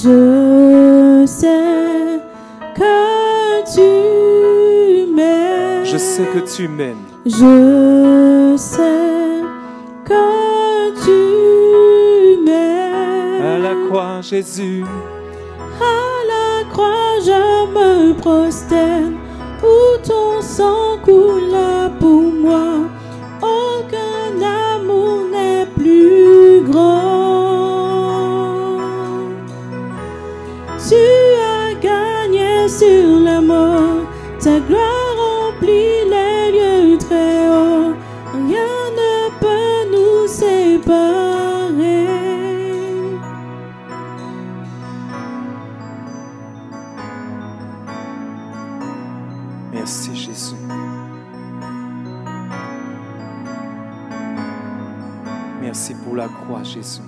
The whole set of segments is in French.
Je sais que tu m'aimes. Je sais que tu m'aimes. Je sais que tu m'aimes. À la croix, Jésus. À la croix, je me prosterne, où ton sang coula pour moi. Aucun amour n'est plus grand. Tu as gagné sur la mort, ta gloire remplit les lieux très hauts. Rien ne peut nous séparer. Merci Jésus. Merci pour la croix, Jésus.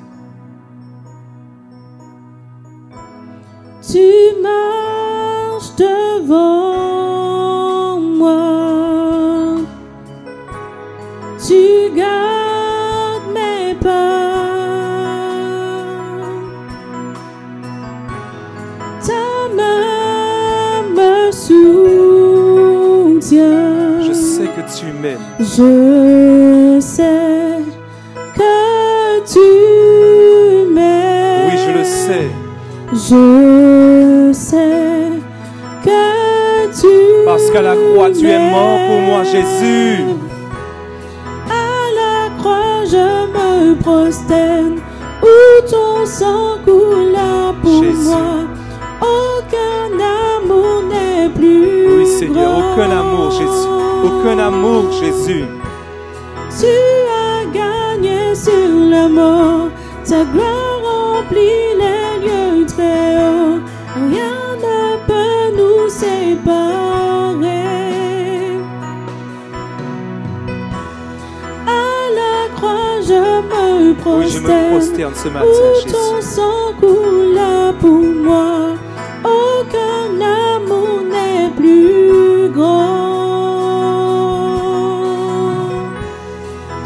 Tu marches devant moi, tu gardes mes pas, ta main me soutient. Je sais que tu m'aimes. Je sais que tu m'aimes. Oui, je le sais. Je sais que tu Parce qu'à la croix, tu es mort pour moi, Jésus. À la croix, je me prosterne, où ton sang coula pour Jésus. moi. Aucun amour n'est plus Oui, Seigneur, grand. aucun amour, Jésus. Aucun amour, Jésus. Tu as gagné sur la mort, ta gloire remplit les lieux très hauts. Rien ne peut nous séparer. À la croix, je me Oui, je me prosterne ce matin, où ton Jésus. sang coula pour moi. Aucun amour n'est plus grand.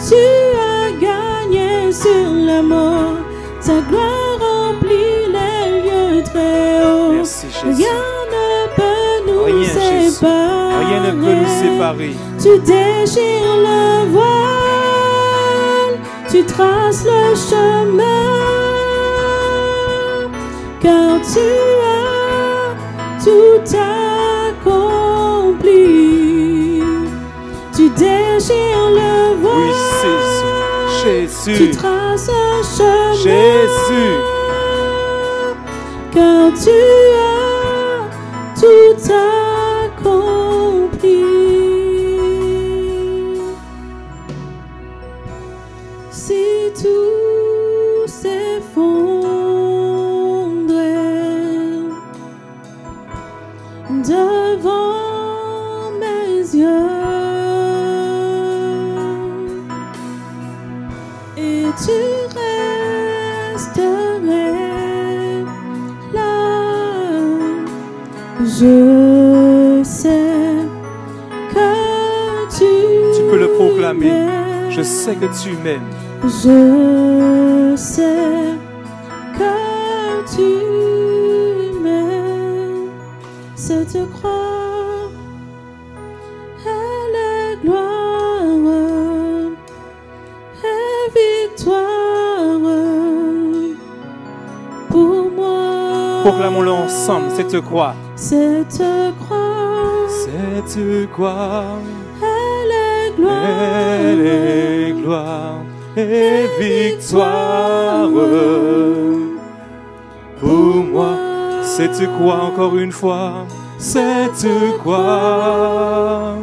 Tu as gagné sur la mort, ta gloire remplit les lieux très hauts. Merci, Jésus. Rien ne peut nous Rien, Jésus. séparer. Rien ne peut nous séparer. Tu déchires le voile, tu traces le chemin, car tu as tout accompli. Tu déchires le voile. Oui, Jésus. Tu Jésus. traces un chemin, Jésus. car tu as tout accompli. Si tout s'effondrait devant mes yeux, et tu resterais là, je sais que tu peux le proclamer. m'aimes. Je sais que tu m'aimes. Je sais que tu m'aimes. Cette croix, elle est gloire et victoire pour moi. Proclamons-le ensemble, cette croix. Cette croix, Cette croix, elle est gloire. elle est gloire et victoire pour moi. Cette croix, encore une fois, cette croix,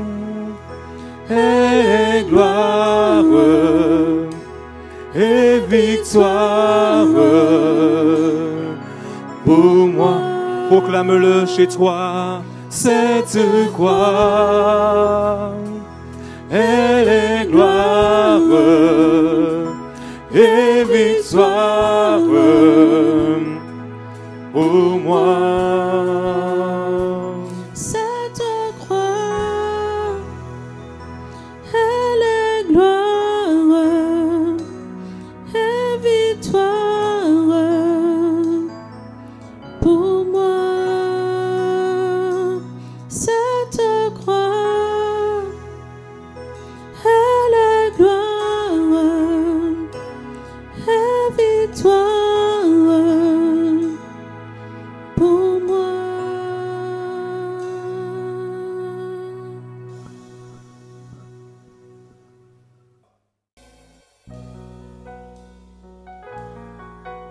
elle est gloire et victoire pour moi. Proclame-le chez toi, cette croix, elle est gloire et victoire pour moi. Cette croix, elle est gloire et victoire victoire pour moi.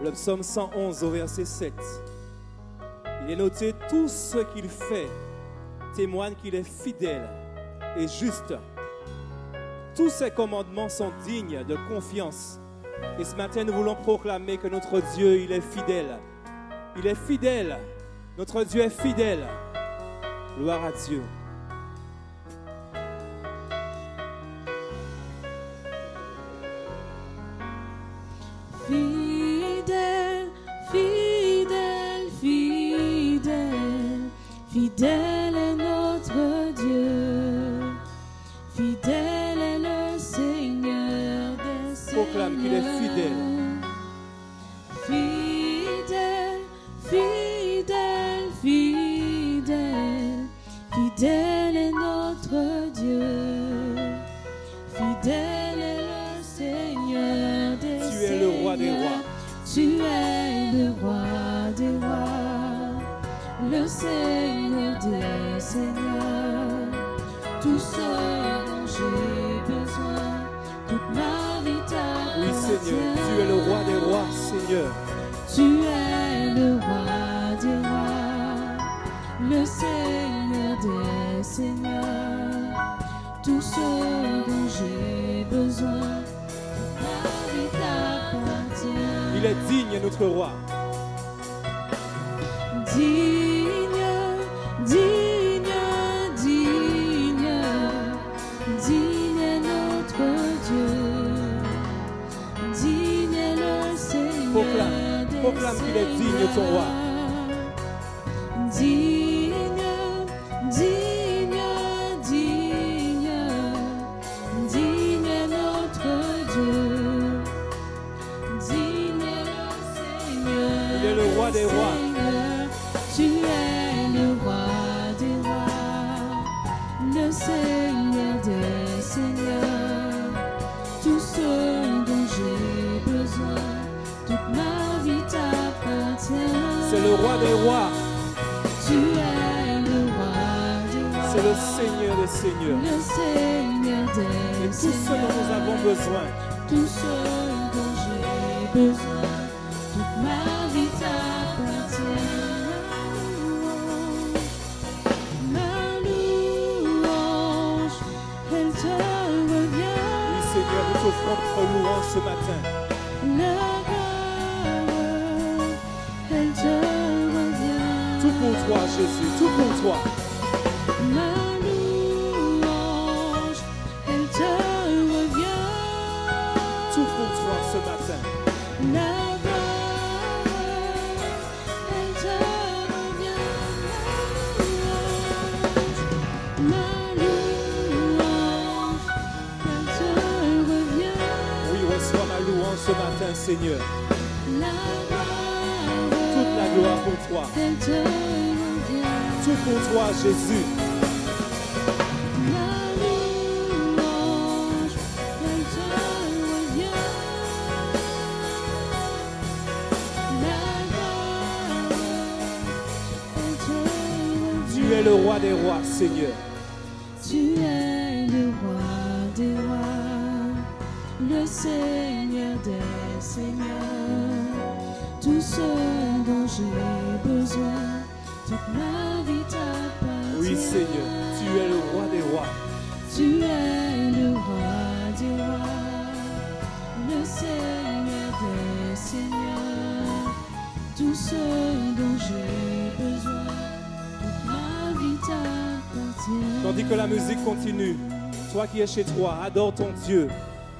Le psaume 111 au verset 7. Il est noté: tout ce qu'il fait témoigne qu'il est fidèle et juste. Tous ses commandements sont dignes de confiance. Et ce matin, nous voulons proclamer que notre Dieu, il est fidèle. Il est fidèle. Notre Dieu est fidèle. Gloire à Dieu. Fidèle, fidèle, fidèle, fidèle est notre Dieu. Fidèle est le Seigneur des Seigneurs. Proclame qu'il est fidèle. Fidèle, fidèle, fidèle, fidèle est notre Dieu. Fidèle est le Seigneur des Seigneurs. Tu es le roi des rois. Tu es le roi des rois, le Seigneur des Seigneurs. Tout ce dont j'ai besoin, toute ma vie t'appartient. Oui, Seigneur, tu es le roi des rois, Seigneur. Tu es le roi des rois, le Seigneur des Seigneurs. Tout ce dont j'ai besoin, toute ma vie t'appartient. Il est digne, notre roi. Digne, digne, digne, digne est notre Dieu. Digne est le Seigneur des Proclame qu'il est digne, ton roi. Digne, digne, digne, digne est notre Dieu. Digne est le Seigneur. Il est le roi des rois. Tu es le roi des rois, le Seigneur des Seigneurs. Tout ce dont j'ai besoin, toute ma vie t'appartient. C'est le roi des rois. Tu es le roi des rois. C'est le Seigneur des Seigneurs. Le Seigneur des Et tout ce dont nous avons besoin. Tout ce dont j'ai besoin, toute ma vie t'appartient. Ma louange, elle te revient. Oui, Seigneur, nous t'offrons notre louange ce matin. La gloire, elle te revient. Tout pour toi, Jésus, tout pour toi. Ma louange, elle te revient. Tout pour toi ce matin. La gloire, elle te revient. Ma louange, elle te revient. Oui, reçois ma louange ce matin, Seigneur. La gloire, Toute la gloire pour toi. elle te revient. Tout pour toi, Jésus. Ma louange, elle te revient. La gloire, elle te revient. Tu es le roi des rois, Seigneur. Tu es le roi des rois, le Seigneur des Seigneurs. Tout ce dont j'ai besoin, toute ma vie t'appartient. Oui, Seigneur, tu es le roi des rois. Tu es le roi des rois, le Seigneur des Seigneurs. Tout ce dont j'ai besoin, toute ma vie t'appartient. Tandis que la musique continue, toi qui es chez toi, adore ton Dieu.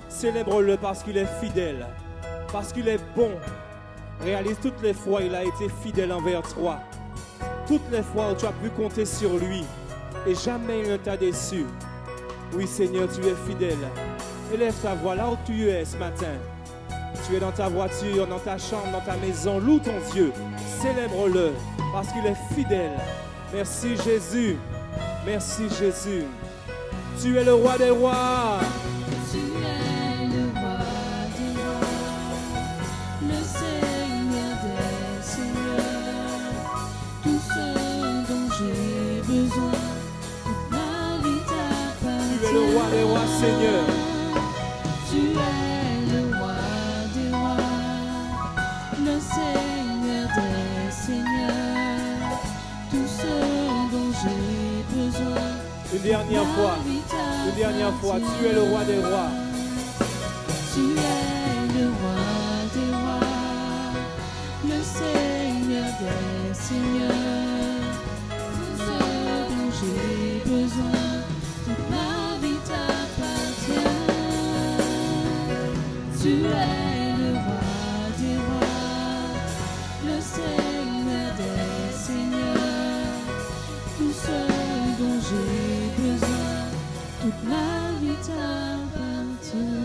Célèbre-le parce qu'il est fidèle, parce qu'il est bon. Réalise toutes les fois il a été fidèle envers toi. Toutes les fois où tu as pu compter sur lui et jamais il ne t'a déçu. Oui, Seigneur, tu es fidèle. Élève ta voix là où tu es ce matin. Tu es dans ta voiture, dans ta chambre, dans ta maison. Loue ton Dieu. Célèbre-le parce qu'il est fidèle. Merci Jésus. Merci Jésus. Tu es le roi des rois. Tu es le roi des rois, le Seigneur des Seigneurs, tout ce dont j'ai besoin, toute ma vie t'appartient. Tu es le roi des rois, Seigneur. Tu es le roi des rois, le Seigneur des Seigneurs, tout ce dont j'ai besoin. Une dernière fois, tu es le roi des rois. Tu es le roi des rois, le Seigneur des Seigneurs, tout ce dont j'ai besoin, toute ma vie t'appartient. Tu es le roi des rois, le Seigneur des Seigneurs, tout ce dont j'ai besoin, toute ma vie t'appartient.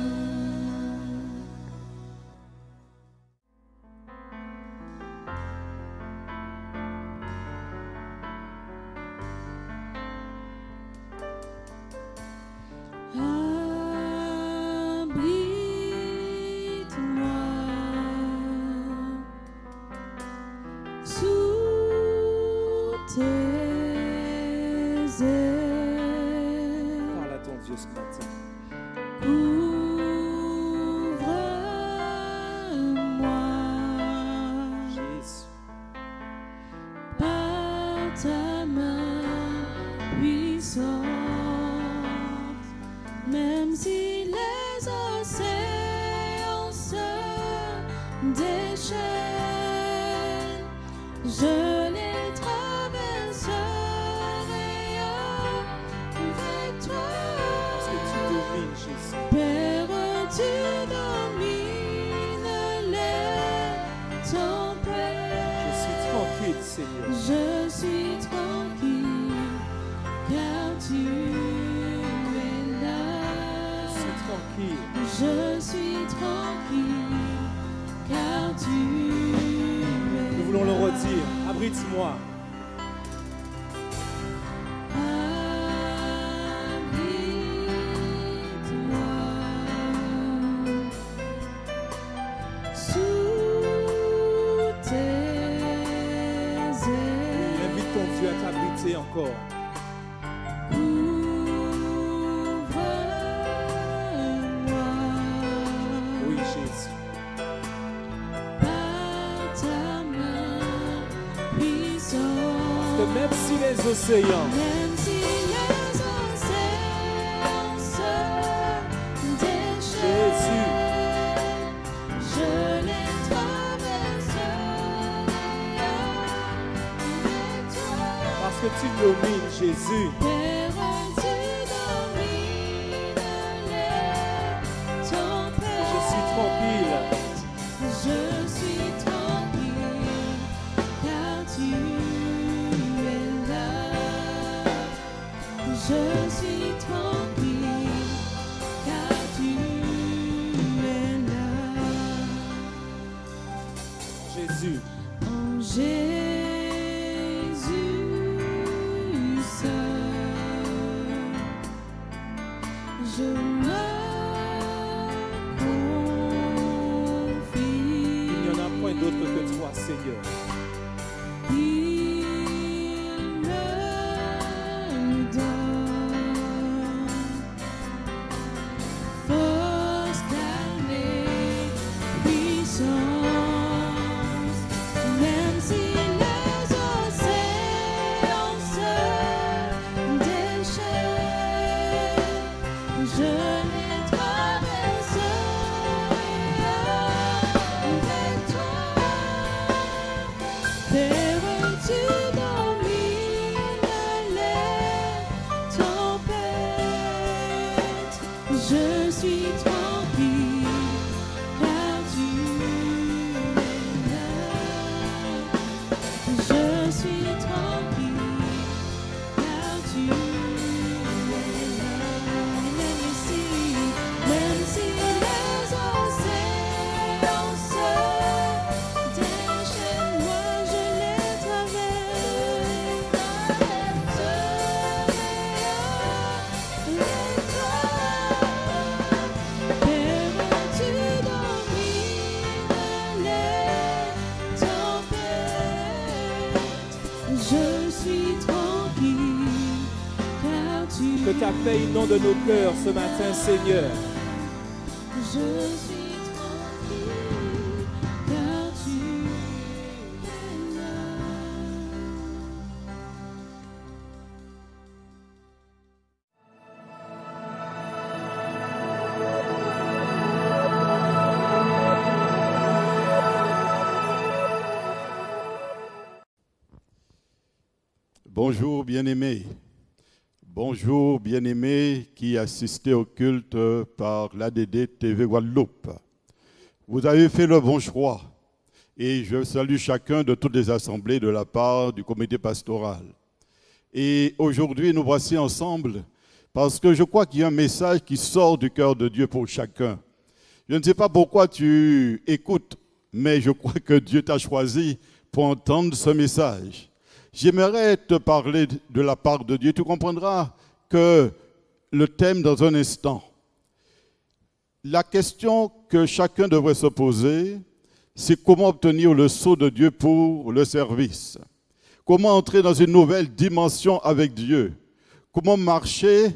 Parle à ton Dieu ce matin. Couvre-moi Jésus. par ta main puissante, même si les océans se déchaînent, je les traverserai avec toi. Parce que tu domines, Jésus. Père, tu domines les tempêtes. Je suis tranquille, Seigneur. Je suis tranquille, car tu es là. Je suis tranquille. Je suis tranquille, car tu es là. Nous voulons le redire. Abrite-moi. Invite ton Dieu à t'abriter encore. Oui, Jésus. Parce que même si les océans Même si les océans se déchaînent, Jésus. je les traverserai avec toi. Parce que tu domines, Jésus. Père, tu domines les tempêtes. Je suis tranquille. Je suis tranquille, car tu es là. Je suis tranquille, car tu es là. Jésus. En Jésus seul, je me confie. Il n'y en a point d'autre que toi, Seigneur. Il me donne force d'aller, puissance, même si les océans se déchaînent, je les traverserai avec toi. Que ta paix inonde nos cœurs ce matin, Seigneur. Je suis tranquille, car tu es là. Bonjour bien-aimés. Bonjour bien-aimés qui assistez au culte par l'ADD TV Guadeloupe. Vous avez fait le bon choix et je salue chacun de toutes les assemblées de la part du comité pastoral. Et aujourd'hui, nous voici ensemble parce que je crois qu'il y a un message qui sort du cœur de Dieu pour chacun. Je ne sais pas pourquoi tu écoutes, mais je crois que Dieu t'a choisi pour entendre ce message. J'aimerais te parler de la part de Dieu. Tu comprendras que le thème dans un instant. La question que chacun devrait se poser, c'est comment obtenir le sceau de Dieu pour le service. Comment entrer dans une nouvelle dimension avec Dieu. Comment marcher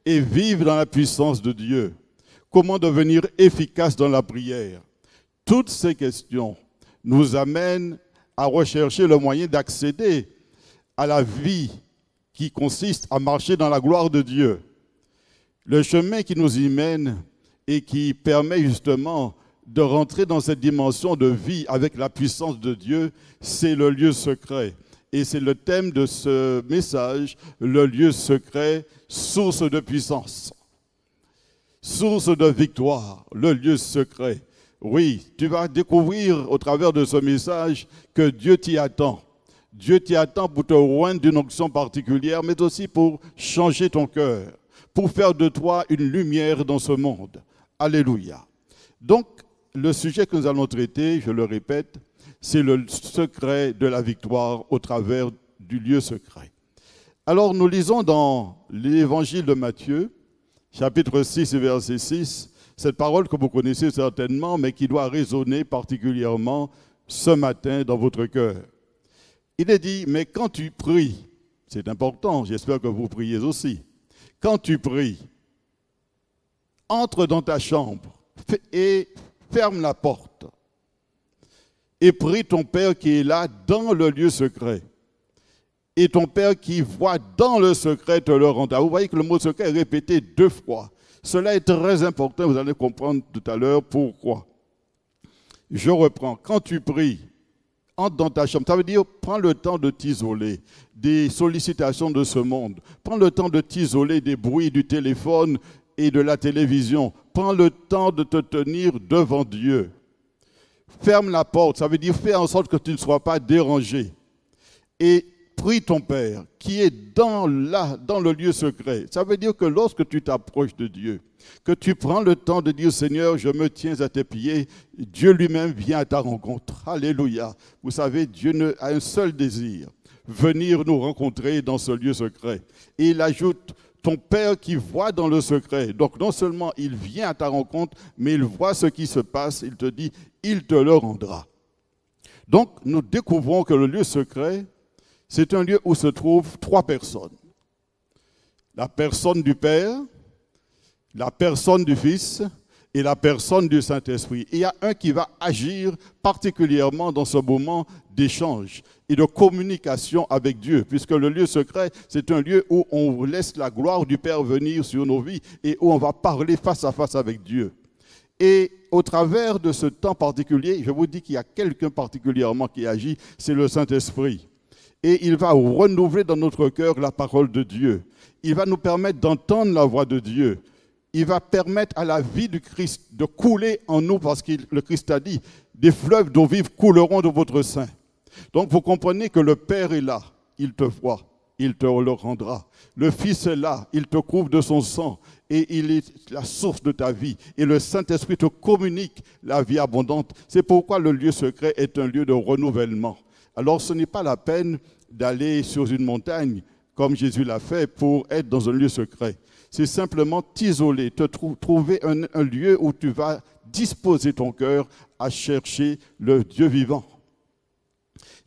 et vivre dans la puissance de Dieu. Comment devenir efficace dans la prière. Toutes ces questions nous amènent à rechercher le moyen d'accéder à la vie qui consiste à marcher dans la gloire de Dieu. Le chemin qui nous y mène et qui permet justement de rentrer dans cette dimension de vie avec la puissance de Dieu, c'est le lieu secret. Et c'est le thème de ce message, le lieu secret, source de puissance, source de victoire, le lieu secret. Oui, tu vas découvrir au travers de ce message que Dieu t'y attend. Dieu t'y attend pour te oindre d'une onction particulière, mais aussi pour changer ton cœur, pour faire de toi une lumière dans ce monde. Alléluia. Donc, le sujet que nous allons traiter, je le répète, c'est le secret de la victoire au travers du lieu secret. Alors, nous lisons dans l'évangile de Matthieu, chapitre 6, verset 6, cette parole que vous connaissez certainement, mais qui doit résonner particulièrement ce matin dans votre cœur. Il est dit, mais quand tu pries, c'est important, j'espère que vous priez aussi. Quand tu pries, entre dans ta chambre et ferme la porte. Et prie ton Père qui est là dans le lieu secret. Et ton Père qui voit dans le secret te le rendra. Vous voyez que le mot secret est répété 2 fois. Cela est très important, vous allez comprendre tout à l'heure pourquoi. Je reprends. Quand tu pries, entre dans ta chambre. Ça veut dire, prends le temps de t'isoler des sollicitations de ce monde. Prends le temps de t'isoler des bruits du téléphone et de la télévision. Prends le temps de te tenir devant Dieu. Ferme la porte. Ça veut dire, fais en sorte que tu ne sois pas dérangé. Et prie ton Père qui est dans le lieu secret. Ça veut dire que lorsque tu t'approches de Dieu, que tu prends le temps de dire, Seigneur, je me tiens à tes pieds, Dieu lui-même vient à ta rencontre. Alléluia. Vous savez, Dieu a un seul désir, venir nous rencontrer dans ce lieu secret. Et il ajoute, ton Père qui voit dans le secret. Donc non seulement il vient à ta rencontre, mais il voit ce qui se passe, il te dit, il te le rendra. Donc nous découvrons que le lieu secret, c'est un lieu où se trouvent 3 personnes. La personne du Père, la personne du Fils et la personne du Saint-Esprit. Il y a un qui va agir particulièrement dans ce moment d'échange et de communication avec Dieu, puisque le lieu secret, c'est un lieu où on laisse la gloire du Père venir sur nos vies et où on va parler face à face avec Dieu. Et au travers de ce temps particulier, je vous dis qu'il y a quelqu'un particulièrement qui agit, c'est le Saint-Esprit. Et il va renouveler dans notre cœur la parole de Dieu. Il va nous permettre d'entendre la voix de Dieu. Il va permettre à la vie du Christ de couler en nous, parce que le Christ a dit, des fleuves d'eau vive couleront de votre sein. Donc vous comprenez que le Père est là, il te voit, il te le rendra. Le Fils est là, il te couvre de son sang et il est la source de ta vie. Et le Saint-Esprit te communique la vie abondante. C'est pourquoi le lieu secret est un lieu de renouvellement. Alors ce n'est pas la peine d'aller sur une montagne comme Jésus l'a fait pour être dans un lieu secret. C'est simplement t'isoler, te trouver un lieu où tu vas disposer ton cœur à chercher le Dieu vivant.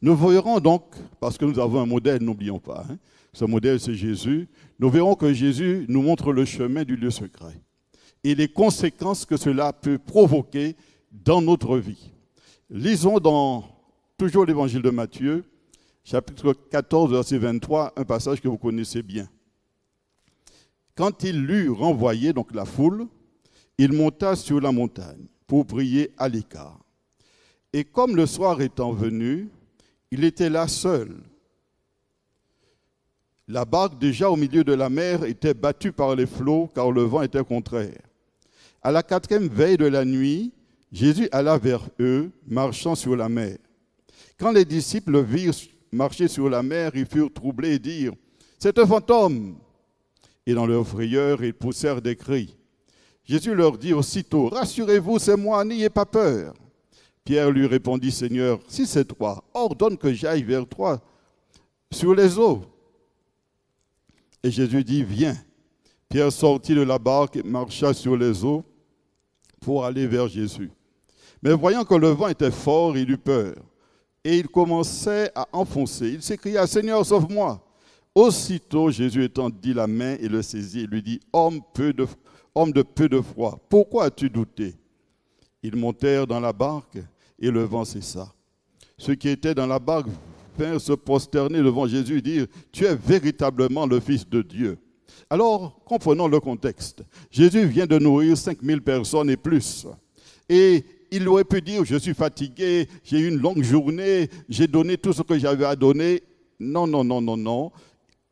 Nous verrons donc, parce que nous avons un modèle, n'oublions pas, Ce modèle, c'est Jésus. Nous verrons que Jésus nous montre le chemin du lieu secret et les conséquences que cela peut provoquer dans notre vie. Lisons toujours l'évangile de Matthieu, chapitre 14, verset 23, un passage que vous connaissez bien. Quand il l'eut renvoyé, donc la foule, il monta sur la montagne pour prier à l'écart. Et comme le soir étant venu, il était là seul. La barque, déjà au milieu de la mer, était battue par les flots, car le vent était contraire. À la 4e veille de la nuit, Jésus alla vers eux, marchant sur la mer. Quand les disciples le virent marcher sur la mer, ils furent troublés et dirent « C'est un fantôme !» Et dans leur frayeur, ils poussèrent des cris. Jésus leur dit aussitôt « Rassurez-vous, c'est moi, n'ayez pas peur !» Pierre lui répondit « Seigneur, si c'est toi, ordonne que j'aille vers toi sur les eaux. » Et Jésus dit « Viens !» Pierre sortit de la barque et marcha sur les eaux pour aller vers Jésus. Mais voyant que le vent était fort, il eut peur. Et il commençait à enfoncer. Il s'écria « Seigneur, sauve-moi !» Aussitôt, Jésus étendit la main et le saisit et lui dit « Homme de peu de foi, pourquoi as-tu douté ?» Ils montèrent dans la barque et le vent cessa. Ceux qui étaient dans la barque vinrent se prosterner devant Jésus et dire « Tu es véritablement le Fils de Dieu. » Alors, comprenons le contexte. Jésus vient de nourrir 5000 personnes et plus. Et il aurait pu dire « Je suis fatigué, j'ai eu une longue journée, j'ai donné tout ce que j'avais à donner. » Non, non, non, non, non.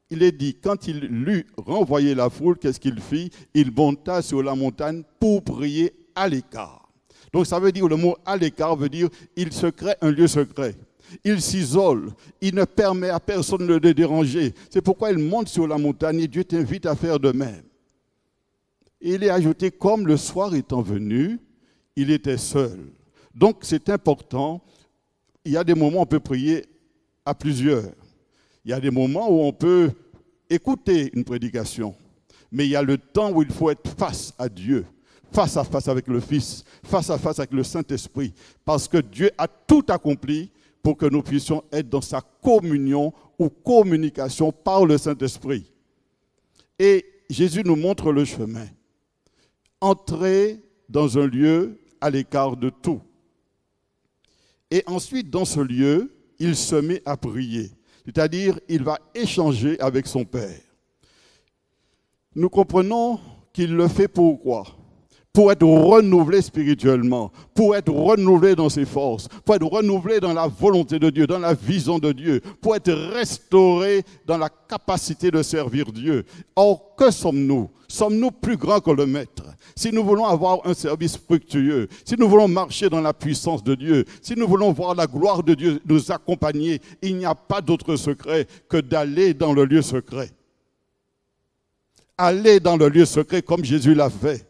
Il est dit, quand il l'eut renvoyé la foule, qu'est-ce qu'il fit? Il monta sur la montagne pour prier à l'écart. Donc ça veut dire, le mot à l'écart veut dire, il se crée un lieu secret. Il s'isole, il ne permet à personne de le déranger. C'est pourquoi il monte sur la montagne et Dieu t'invite à faire de même. Et il est ajouté, comme le soir étant venu, il était seul. Donc c'est important, il y a des moments où on peut prier à plusieurs. Il y a des moments où on peut écouter une prédication, mais il y a le temps où il faut être face à Dieu, face à face avec le Fils, face à face avec le Saint-Esprit, parce que Dieu a tout accompli pour que nous puissions être dans sa communion ou communication par le Saint-Esprit. Et Jésus nous montre le chemin. Entrer dans un lieu à l'écart de tout. Et ensuite, dans ce lieu, il se met à prier. C'est-à-dire, il va échanger avec son Père. Nous comprenons qu'il le fait pourquoi? Pour être renouvelé spirituellement, pour être renouvelé dans ses forces, pour être renouvelé dans la volonté de Dieu, dans la vision de Dieu, pour être restauré dans la capacité de servir Dieu. Or, que sommes-nous? Sommes-nous plus grands que le Maître? Si nous voulons avoir un service fructueux, si nous voulons marcher dans la puissance de Dieu, si nous voulons voir la gloire de Dieu nous accompagner, il n'y a pas d'autre secret que d'aller dans le lieu secret. Aller dans le lieu secret comme Jésus l'a fait.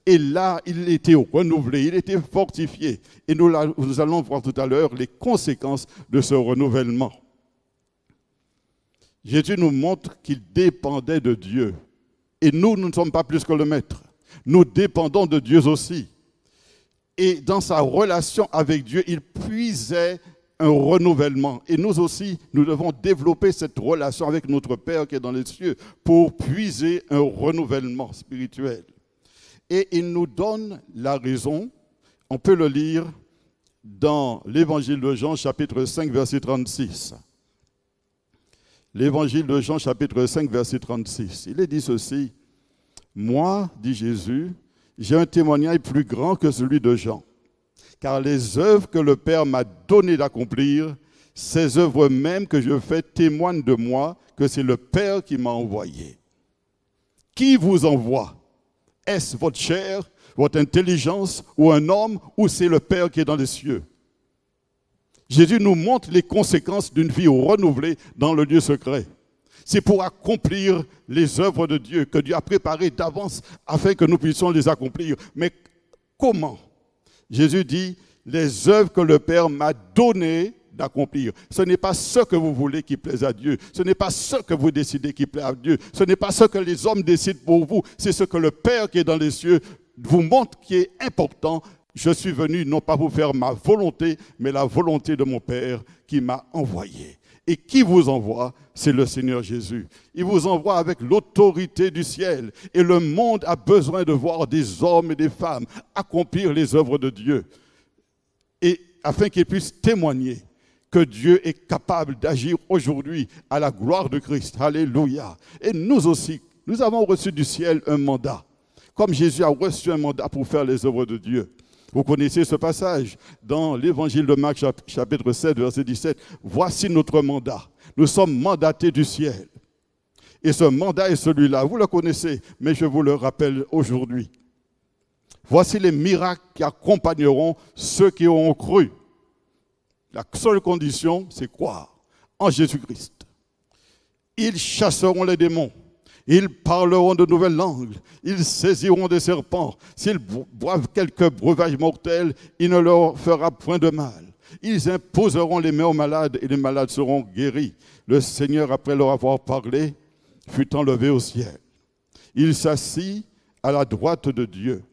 Et là, il était renouvelé, il était fortifié. Et nous allons voir tout à l'heure les conséquences de ce renouvellement. Jésus nous montre qu'il dépendait de Dieu. Et nous ne sommes pas plus que le Maître. Nous dépendons de Dieu aussi. Et dans sa relation avec Dieu, il puisait un renouvellement. Et nous aussi, nous devons développer cette relation avec notre Père qui est dans les cieux pour puiser un renouvellement spirituel. Et il nous donne la raison, on peut le lire dans l'évangile de Jean, chapitre 5, verset 36. L'évangile de Jean, chapitre 5, verset 36. Il est dit ceci, « Moi, dit Jésus, j'ai un témoignage plus grand que celui de Jean, car les œuvres que le Père m'a donné d'accomplir, ces œuvres mêmes que je fais témoignent de moi que c'est le Père qui m'a envoyé. Qui vous envoie ? Est-ce votre chair, votre intelligence, ou un homme, ou c'est le Père qui est dans les cieux? » Jésus nous montre les conséquences d'une vie renouvelée dans le lieu secret. C'est pour accomplir les œuvres de Dieu que Dieu a préparées d'avance afin que nous puissions les accomplir. Mais comment? Jésus dit, les œuvres que le Père m'a données d'accomplir. Ce n'est pas ce que vous voulez qui plaise à Dieu. Ce n'est pas ce que vous décidez qui plaît à Dieu. Ce n'est pas ce que les hommes décident pour vous. C'est ce que le Père qui est dans les cieux vous montre qui est important. Je suis venu non pas vous faire ma volonté, mais la volonté de mon Père qui m'a envoyé. Et qui vous envoie? C'est le Seigneur Jésus. Il vous envoie avec l'autorité du ciel. Et le monde a besoin de voir des hommes et des femmes accomplir les œuvres de Dieu. Et afin qu'ils puissent témoigner que Dieu est capable d'agir aujourd'hui à la gloire de Christ. Alléluia. Et nous aussi, nous avons reçu du ciel un mandat. Comme Jésus a reçu un mandat pour faire les œuvres de Dieu. Vous connaissez ce passage dans l'évangile de Marc, chapitre 7, verset 17. Voici notre mandat. Nous sommes mandatés du ciel. Et ce mandat est celui-là. Vous le connaissez, mais je vous le rappelle aujourd'hui. Voici les miracles qui accompagneront ceux qui auront cru. La seule condition, c'est croire en Jésus-Christ. Ils chasseront les démons. Ils parleront de nouvelles langues. Ils saisiront des serpents. S'ils boivent quelques breuvages mortels, il ne leur fera point de mal. Ils imposeront les mains aux malades et les malades seront guéris. Le Seigneur, après leur avoir parlé, fut enlevé au ciel. Il s'assit à la droite de Dieu.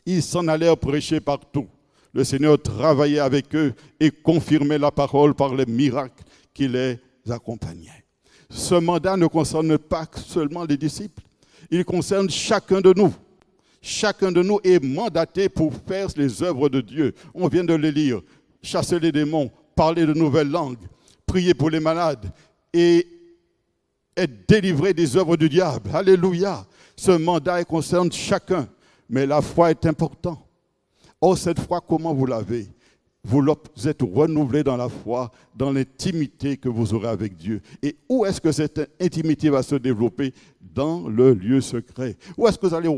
Ils s'en allèrent prêcher partout. Le Seigneur travaillait avec eux et confirmait la parole par les miracles qui les accompagnaient. Ce mandat ne concerne pas seulement les disciples, il concerne chacun de nous. Chacun de nous est mandaté pour faire les œuvres de Dieu. On vient de les lire. Chasser les démons, parler de nouvelles langues, prier pour les malades et être délivré des œuvres du diable. Alléluia. Ce mandat concerne chacun, mais la foi est importante. Or, cette foi, comment vous l'avez? Vous êtes renouvelé dans la foi, dans l'intimité que vous aurez avec Dieu. Et où est-ce que cette intimité va se développer? Dans le lieu secret. Où est-ce que vous allez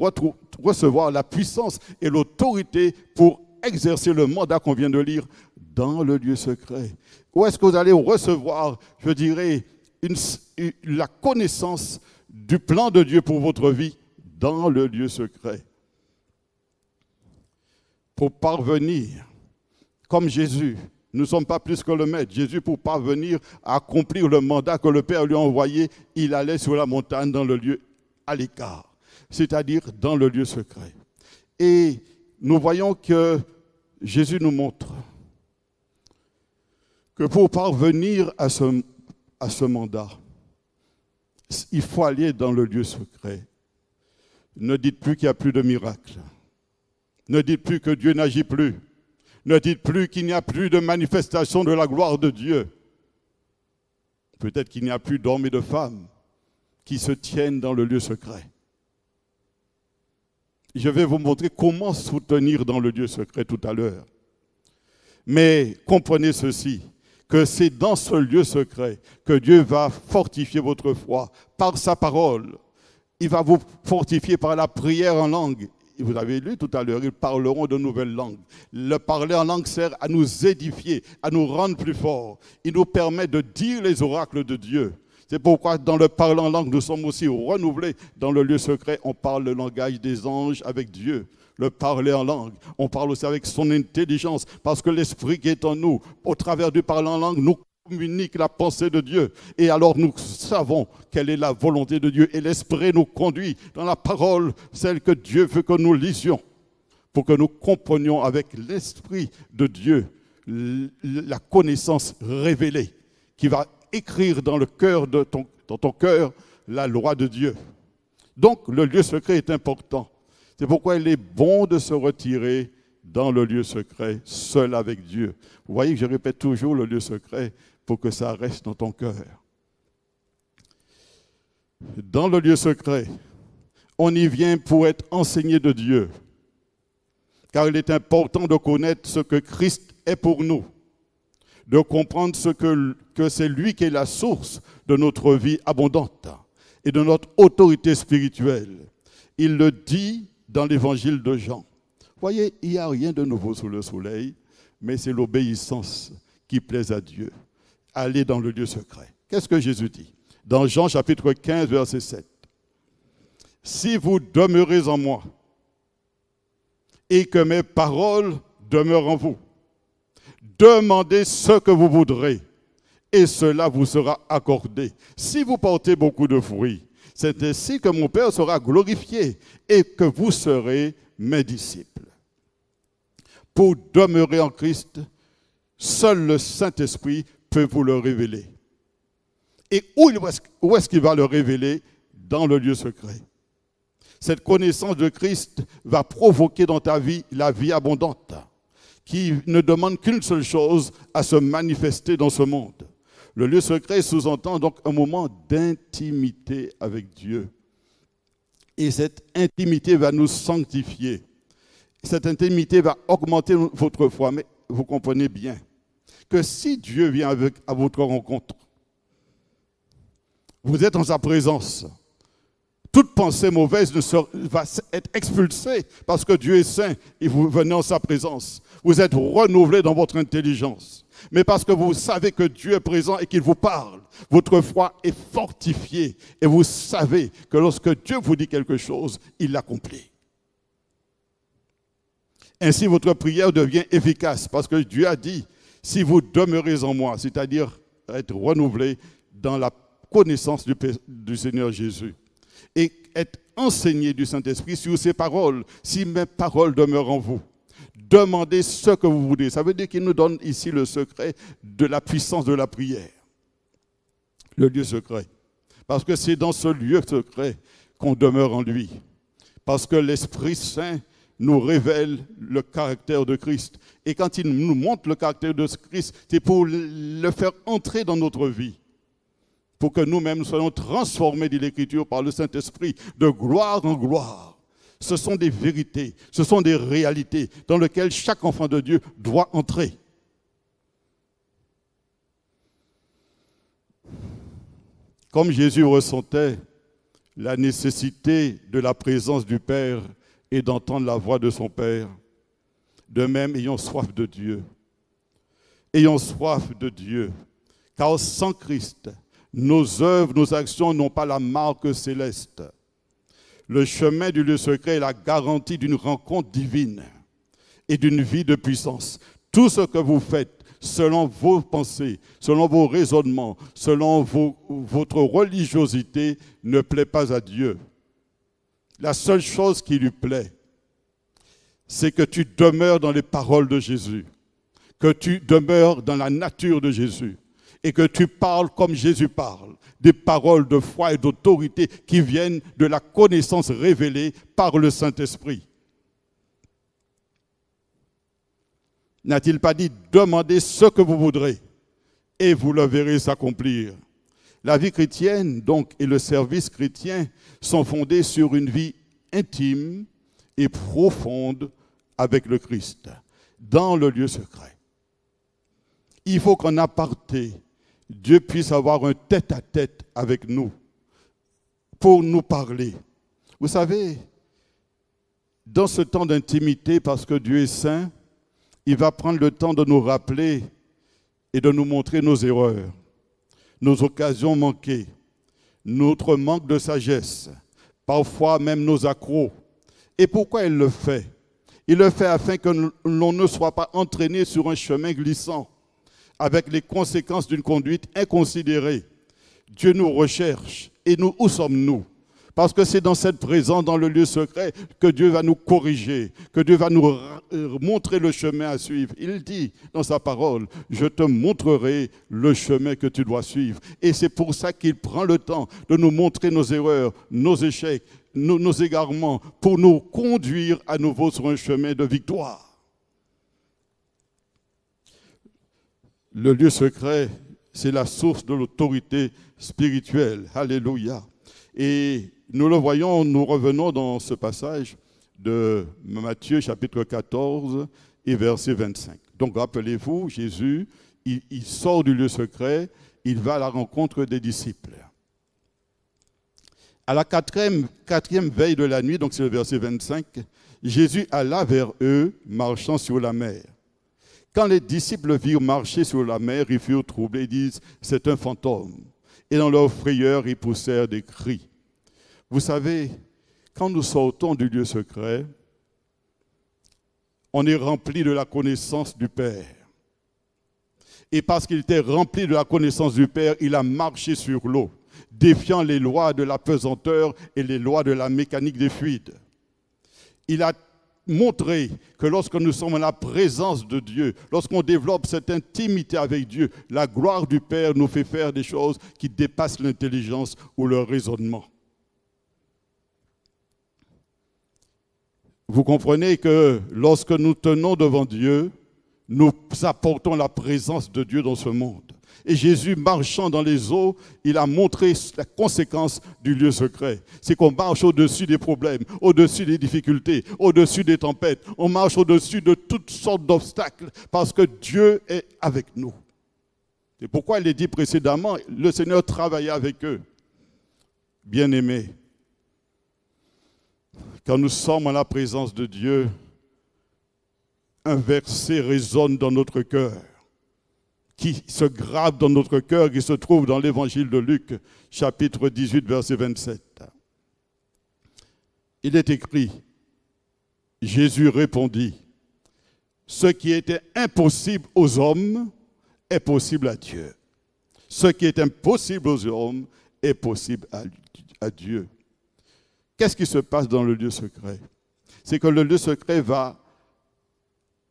recevoir la puissance et l'autorité pour exercer le mandat qu'on vient de lire? Dans le lieu secret. Où est-ce que vous allez recevoir, je dirais, la connaissance du plan de Dieu pour votre vie? Dans le lieu secret. Pour parvenir, comme Jésus, nous ne sommes pas plus que le Maître. Jésus, pour parvenir à accomplir le mandat que le Père lui a envoyé, il allait sur la montagne dans le lieu à l'écart, c'est-à-dire dans le lieu secret. Et nous voyons que Jésus nous montre que pour parvenir à ce mandat, il faut aller dans le lieu secret. Ne dites plus qu'il n'y a plus de miracles. Ne dites plus que Dieu n'agit plus. Ne dites plus qu'il n'y a plus de manifestation de la gloire de Dieu. Peut-être qu'il n'y a plus d'hommes et de femmes qui se tiennent dans le lieu secret. Je vais vous montrer comment soutenir dans le lieu secret tout à l'heure. Mais comprenez ceci, que c'est dans ce lieu secret que Dieu va fortifier votre foi par sa parole. Il va vous fortifier par la prière en langue. Vous avez lu tout à l'heure, ils parleront de nouvelles langues. Le parler en langue sert à nous édifier, à nous rendre plus forts. Il nous permet de dire les oracles de Dieu. C'est pourquoi dans le parler en langue, nous sommes aussi renouvelés. Dans le lieu secret, on parle le langage des anges avec Dieu. Le parler en langue, on parle aussi avec son intelligence, parce que l'esprit qui est en nous, au travers du parler en langue, nous communique la pensée de Dieu. Et alors nous savons quelle est la volonté de Dieu. Et l'Esprit nous conduit dans la parole, celle que Dieu veut que nous lisions, pour que nous comprenions avec l'Esprit de Dieu la connaissance révélée qui va écrire dans le cœur dans ton cœur la loi de Dieu. Donc le lieu secret est important. C'est pourquoi il est bon de se retirer dans le lieu secret, seul avec Dieu. Vous voyez que je répète toujours le lieu secret pour que ça reste dans ton cœur. Dans le lieu secret, on y vient pour être enseigné de Dieu. Car il est important de connaître ce que Christ est pour nous. De comprendre que c'est lui qui est la source de notre vie abondante et de notre autorité spirituelle. Il le dit dans l'évangile de Jean. Voyez, il n'y a rien de nouveau sous le soleil, mais c'est l'obéissance qui plaise à Dieu. Aller dans le lieu secret. Qu'est-ce que Jésus dit? Dans Jean chapitre 15, verset 7. Si vous demeurez en moi et que mes paroles demeurent en vous, demandez ce que vous voudrez et cela vous sera accordé. Si vous portez beaucoup de fruits, c'est ainsi que mon Père sera glorifié et que vous serez mes disciples. Pour demeurer en Christ, seul le Saint-Esprit peut vous le révéler. Et où est-ce qu'il va le révéler? Dans le lieu secret. Cette connaissance de Christ va provoquer dans ta vie la vie abondante, qui ne demande qu'une seule chose, à se manifester dans ce monde. Le lieu secret sous-entend donc un moment d'intimité avec Dieu. Et cette intimité va nous sanctifier. Cette intimité va augmenter votre foi. Mais vous comprenez bien que si Dieu vient à votre rencontre, vous êtes en sa présence, toute pensée mauvaise va être expulsée parce que Dieu est saint et vous venez en sa présence. Vous êtes renouvelé dans votre intelligence. Mais parce que vous savez que Dieu est présent et qu'il vous parle, votre foi est fortifiée et vous savez que lorsque Dieu vous dit quelque chose, il l'accomplit. Ainsi, votre prière devient efficace parce que Dieu a dit, si vous demeurez en moi, c'est-à-dire être renouvelé dans la connaissance du Seigneur Jésus et être enseigné du Saint-Esprit sur ses paroles, si mes paroles demeurent en vous. Demandez ce que vous voulez. Ça veut dire qu'il nous donne ici le secret de la puissance de la prière. Le lieu secret. Parce que c'est dans ce lieu secret qu'on demeure en lui. Parce que l'Esprit Saint nous révèle le caractère de Christ. Et quand il nous montre le caractère de Christ, c'est pour le faire entrer dans notre vie. Pour que nous-mêmes soyons transformés, dit l'Écriture, par le Saint-Esprit, de gloire en gloire. Ce sont des vérités, ce sont des réalités dans lesquelles chaque enfant de Dieu doit entrer. Comme Jésus ressentait la nécessité de la présence du Père et d'entendre la voix de son Père, de même, ayons soif de Dieu. Ayons soif de Dieu, car sans Christ, nos œuvres, nos actions n'ont pas la marque céleste. Le chemin du lieu secret est la garantie d'une rencontre divine et d'une vie de puissance. Tout ce que vous faites, selon vos pensées, selon vos raisonnements, selon votre religiosité, ne plaît pas à Dieu. La seule chose qui lui plaît, c'est que tu demeures dans les paroles de Jésus, que tu demeures dans la nature de Jésus et que tu parles comme Jésus parle. Des paroles de foi et d'autorité qui viennent de la connaissance révélée par le Saint-Esprit. N'a-t-il pas dit « Demandez ce que vous voudrez et vous le verrez s'accomplir ». La vie chrétienne, donc, et le service chrétien sont fondés sur une vie intime et profonde avec le Christ, dans le lieu secret. Il faut qu'en aparté, Dieu puisse avoir un tête-à-tête avec nous pour nous parler. Vous savez, dans ce temps d'intimité, parce que Dieu est saint, il va prendre le temps de nous rappeler et de nous montrer nos erreurs, nos occasions manquées, notre manque de sagesse, parfois même nos accros. Et pourquoi il le fait? Il le fait afin que l'on ne soit pas entraîné sur un chemin glissant, avec les conséquences d'une conduite inconsidérée. Dieu nous recherche. Et nous, où sommes-nous? Parce que c'est dans cette présence, dans le lieu secret, que Dieu va nous corriger, que Dieu va nous montrer le chemin à suivre. Il dit dans sa parole, je te montrerai le chemin que tu dois suivre. Et c'est pour ça qu'il prend le temps de nous montrer nos erreurs, nos échecs, nos égarements, pour nous conduire à nouveau sur un chemin de victoire. Le lieu secret, c'est la source de l'autorité spirituelle. Alléluia. Et nous le voyons, nous revenons dans ce passage de Matthieu chapitre 14 et verset 25. Donc rappelez-vous, Jésus, il sort du lieu secret, il va à la rencontre des disciples. À la quatrième veille de la nuit, donc c'est le verset 25, Jésus alla vers eux, marchant sur la mer. Quand les disciples virent marcher sur la mer, ils furent troublés, ils disent, c'est un fantôme. Et dans leur frayeur, ils poussèrent des cris. Vous savez, quand nous sortons du lieu secret, on est rempli de la connaissance du Père. Et parce qu'il était rempli de la connaissance du Père, il a marché sur l'eau, défiant les lois de la pesanteur et les lois de la mécanique des fluides. Il a montrer que lorsque nous sommes en la présence de Dieu, lorsqu'on développe cette intimité avec Dieu, la gloire du Père nous fait faire des choses qui dépassent l'intelligence ou le raisonnement. Vous comprenez que lorsque nous tenons devant Dieu, nous apportons la présence de Dieu dans ce monde. Et Jésus, marchant dans les eaux, il a montré la conséquence du lieu secret. C'est qu'on marche au-dessus des problèmes, au-dessus des difficultés, au-dessus des tempêtes. On marche au-dessus de toutes sortes d'obstacles parce que Dieu est avec nous. C'est pourquoi il est dit précédemment, le Seigneur travaillait avec eux. Bien-aimés, quand nous sommes en la présence de Dieu, un verset résonne dans notre cœur, qui se grave dans notre cœur, qui se trouve dans l'évangile de Luc, chapitre 18, verset 27. Il est écrit, Jésus répondit, « Ce qui était impossible aux hommes est possible à Dieu. Ce qui est impossible aux hommes est possible à Dieu. » Qu'est-ce qui se passe dans le lieu secret? C'est que le lieu secret va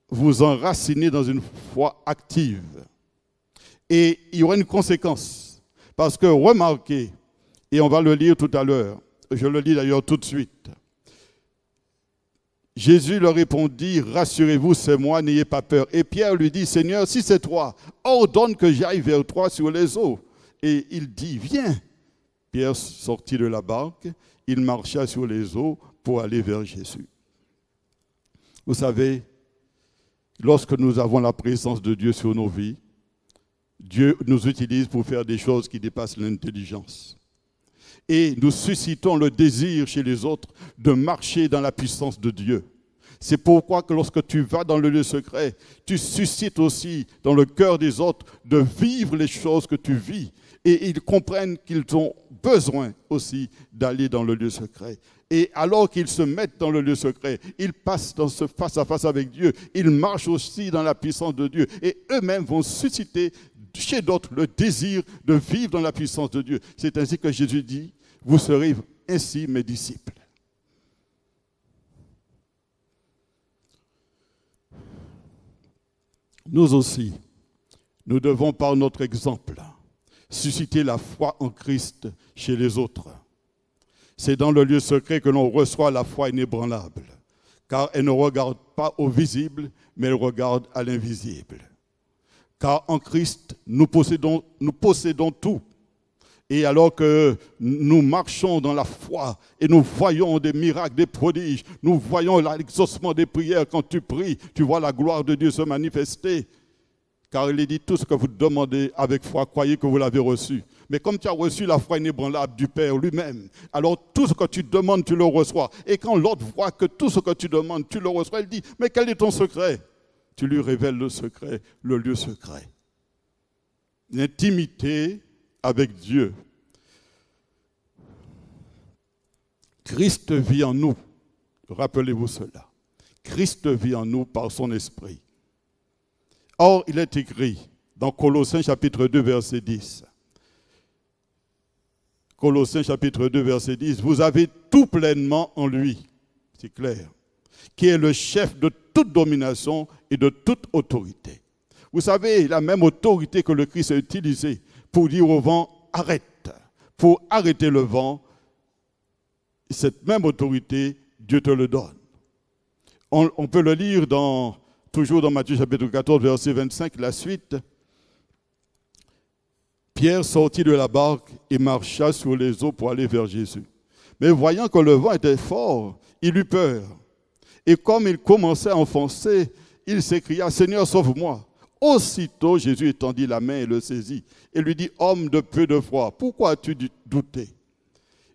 vous enraciner dans une foi active. Et il y aura une conséquence. Parce que remarquez, et on va le lire tout à l'heure, je le lis d'ailleurs tout de suite. Jésus leur répondit, rassurez-vous, c'est moi, n'ayez pas peur. Et Pierre lui dit, Seigneur, si c'est toi, ordonne que j'aille vers toi sur les eaux. Et il dit, viens. Pierre sortit de la barque, il marcha sur les eaux pour aller vers Jésus. Vous savez, lorsque nous avons la présence de Dieu sur nos vies, Dieu nous utilise pour faire des choses qui dépassent l'intelligence. Et nous suscitons le désir chez les autres de marcher dans la puissance de Dieu. C'est pourquoi que lorsque tu vas dans le lieu secret, tu suscites aussi dans le cœur des autres de vivre les choses que tu vis. Et ils comprennent qu'ils ont besoin aussi d'aller dans le lieu secret. Et alors qu'ils se mettent dans le lieu secret, ils passent dans ce face-à-face avec Dieu. Ils marchent aussi dans la puissance de Dieu. Et eux-mêmes vont susciter chez d'autres le désir de vivre dans la puissance de Dieu. C'est ainsi que Jésus dit, vous serez ainsi mes disciples. Nous aussi, nous devons par notre exemple susciter la foi en Christ chez les autres. C'est dans le lieu secret que l'on reçoit la foi inébranlable, car elle ne regarde pas au visible, mais elle regarde à l'invisible. Car en Christ, nous possédons tout. Et alors que nous marchons dans la foi et nous voyons des miracles, des prodiges, nous voyons l'exaucement des prières, quand tu pries, tu vois la gloire de Dieu se manifester. Car il est dit, tout ce que vous demandez avec foi, croyez que vous l'avez reçu. Mais comme tu as reçu la foi inébranlable du Père lui-même, alors tout ce que tu demandes, tu le reçois. Et quand l'autre voit que tout ce que tu demandes, tu le reçois, il dit, mais quel est ton secret? Tu lui révèles le secret, le lieu secret. L'intimité avec Dieu. Christ vit en nous. Rappelez-vous cela. Christ vit en nous par son esprit. Or, il est écrit dans Colossiens chapitre 2, verset 10. Colossiens chapitre 2, verset 10. Vous avez tout pleinement en lui. C'est clair. Qui est le chef de toute domination et de toute autorité. Vous savez, la même autorité que le Christ a utilisée pour dire au vent, arrête. Pour arrêter le vent, cette même autorité, Dieu te le donne. On peut le lire toujours dans Matthieu chapitre 14, verset 25, la suite. Pierre sortit de la barque et marcha sur les eaux pour aller vers Jésus. Mais voyant que le vent était fort, il eut peur. Et comme il commençait à enfoncer, il s'écria, « Seigneur, sauve-moi !» Aussitôt, Jésus étendit la main et le saisit, et lui dit, « Homme de peu de foi, pourquoi as-tu douté ?»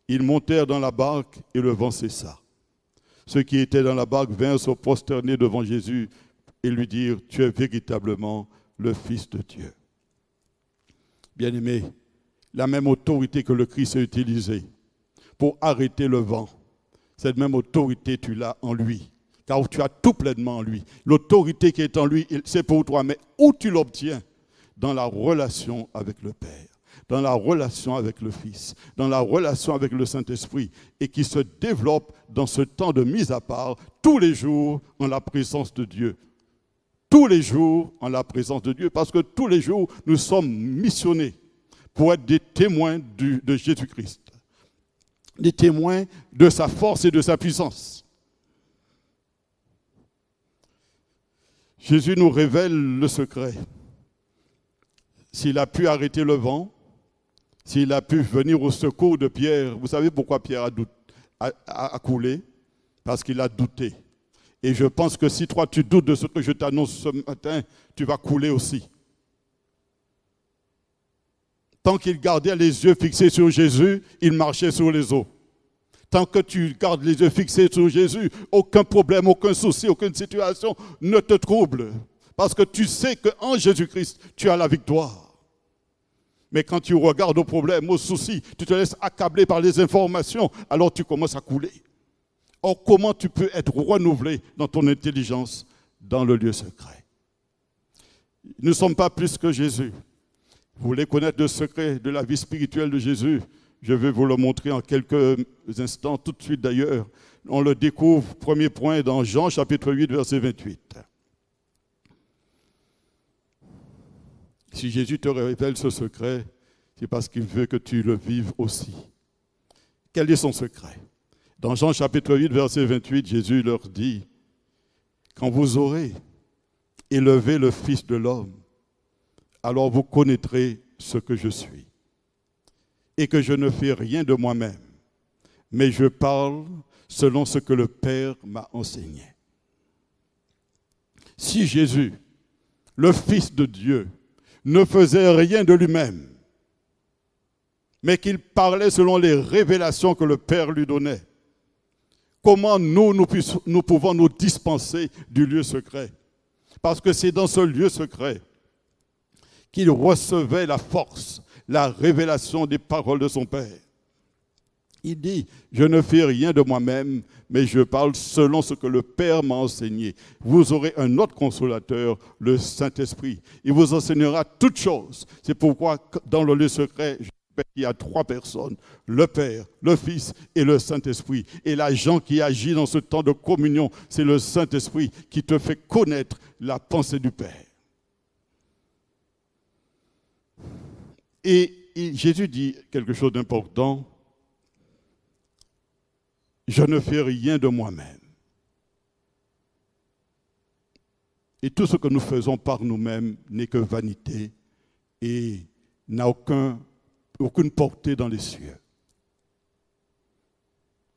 Ils montèrent dans la barque et le vent cessa. Ceux qui étaient dans la barque vinrent se prosterner devant Jésus et lui dirent, « Tu es véritablement le Fils de Dieu. » Bien-aimés, la même autorité que le Christ a utilisée pour arrêter le vent, cette même autorité, tu l'as en lui, car tu as tout pleinement en lui. L'autorité qui est en lui, c'est pour toi, mais où tu l'obtiens? Dans la relation avec le Père. dans la relation avec le Fils, dans la relation avec le Saint-Esprit, et qui se développe dans ce temps de mise à part, tous les jours en la présence de Dieu. Tous les jours en la présence de Dieu, parce que tous les jours, nous sommes missionnés pour être des témoins de Jésus-Christ, des témoins de sa force et de sa puissance. Jésus nous révèle le secret. S'il a pu arrêter le vent, s'il a pu venir au secours de Pierre, vous savez pourquoi Pierre a coulé? Parce qu'il a douté. Et je pense que si toi tu doutes de ce que je t'annonce ce matin, tu vas couler aussi. Tant qu'il gardait les yeux fixés sur Jésus, il marchait sur les eaux. Tant que tu gardes les yeux fixés sur Jésus, aucun problème, aucun souci, aucune situation ne te trouble. Parce que tu sais qu'en Jésus-Christ, tu as la victoire. Mais quand tu regardes aux problèmes, aux soucis, tu te laisses accabler par les informations, alors tu commences à couler. Or, comment tu peux être renouvelé dans ton intelligence dans le lieu secret? Nous ne sommes pas plus que Jésus. Vous voulez connaître le secret de la vie spirituelle de Jésus? Je vais vous le montrer en quelques instants, tout de suite d'ailleurs. On le découvre, premier point, dans Jean chapitre 8, verset 28. Si Jésus te révèle ce secret, c'est parce qu'il veut que tu le vives aussi. Quel est son secret? Dans Jean chapitre 8, verset 28, Jésus leur dit, « Quand vous aurez élevé le Fils de l'homme, alors vous connaîtrez ce que je suis, et que je ne fais rien de moi-même, mais je parle selon ce que le Père m'a enseigné. » Si Jésus, le Fils de Dieu, ne faisait rien de lui-même, mais qu'il parlait selon les révélations que le Père lui donnait, comment nous pouvons nous dispenser du lieu secret? Parce que c'est dans ce lieu secret qu'il recevait la force, la révélation des paroles de son Père. Il dit, je ne fais rien de moi-même, mais je parle selon ce que le Père m'a enseigné. Vous aurez un autre consolateur, le Saint-Esprit. Il vous enseignera toutes choses. C'est pourquoi dans le lieu secret, il y a 3 personnes, le Père, le Fils et le Saint-Esprit. Et l'agent qui agit dans ce temps de communion, c'est le Saint-Esprit qui te fait connaître la pensée du Père. Et Jésus dit quelque chose d'important. Je ne fais rien de moi-même. Et tout ce que nous faisons par nous-mêmes n'est que vanité et n'a aucune portée dans les cieux.